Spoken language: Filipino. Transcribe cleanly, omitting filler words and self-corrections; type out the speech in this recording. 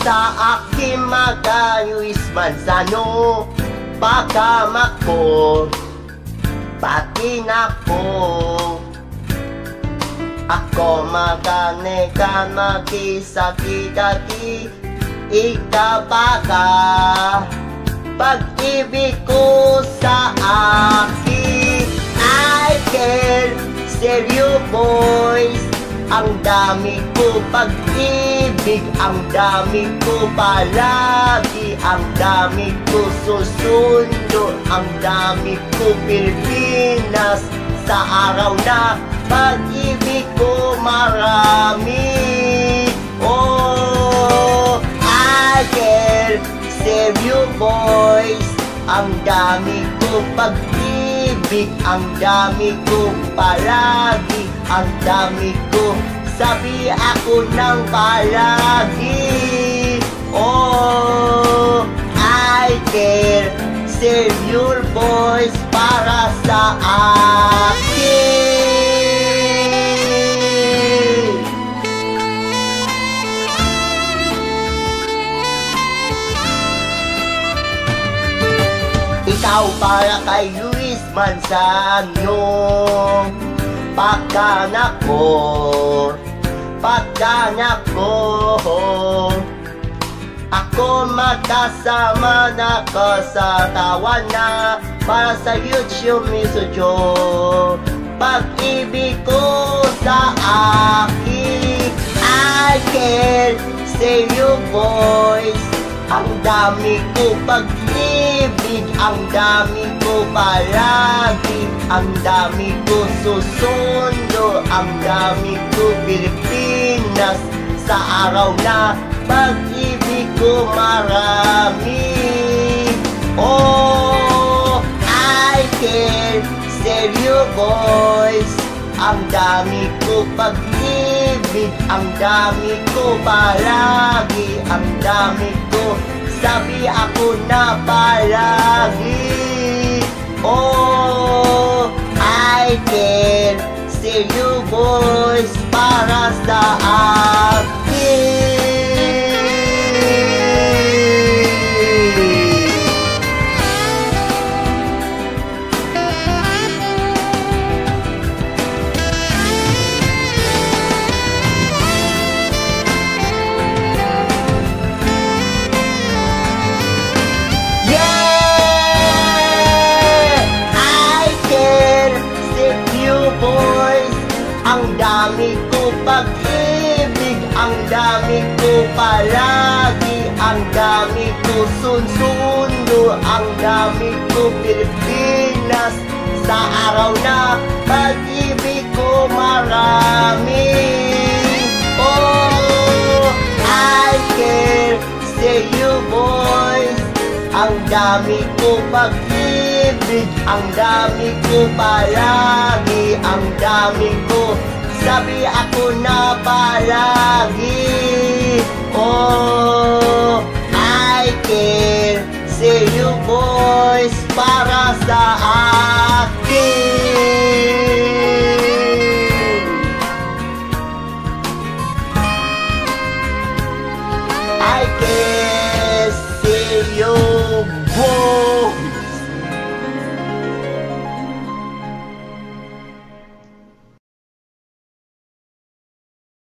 sa aking magayuis mansano, pagkamak ko, pati na ko. Ako maganekan makisakitati, ikapaka pag-ibig ko sa akin. I can save you boys. Ang dami ko pag-ibig, ang dami ko palagi, ang dami ko susundo, ang dami ko Pilipinas. Sa araw na pag-ibig ko marami, oh, I can save you boys. Ang dami ko pag-ibig, ang dami ko palagi, ang dami ko sabi ako ng palagi. Oh, I can save your boys para sa akin. Ikaw para kay Luis Manzano, pagkanak ko, ako magkasama na ko sa tawan na para sa YouTube Misujo. Pag-ibig ko sa akin, I can save you boys. Ang dami ko pag-ibig, ang dami ko palagi, ang dami ko susundo, ang dami ko Pilipinas. Sa araw na pag-ibig ko marami, oh, I can save you boys. Ang dami ko pag-ibig, ang dami ko palagi, ang dami ko sabi ako na palagi. Oh, I can save you boys para sa akin. Ang dami ko pag-ibig, ang dami ko palagi, ang dami ko susundo, ang dami ko Pilipinas. Sa araw na pag-ibig ko marami, oh, I can save you boys. Ang dami ko pag-ibig, ang dami ko palagi, ang dami ko sabi ako na palagi. Oh, I can save you boys para sa akin.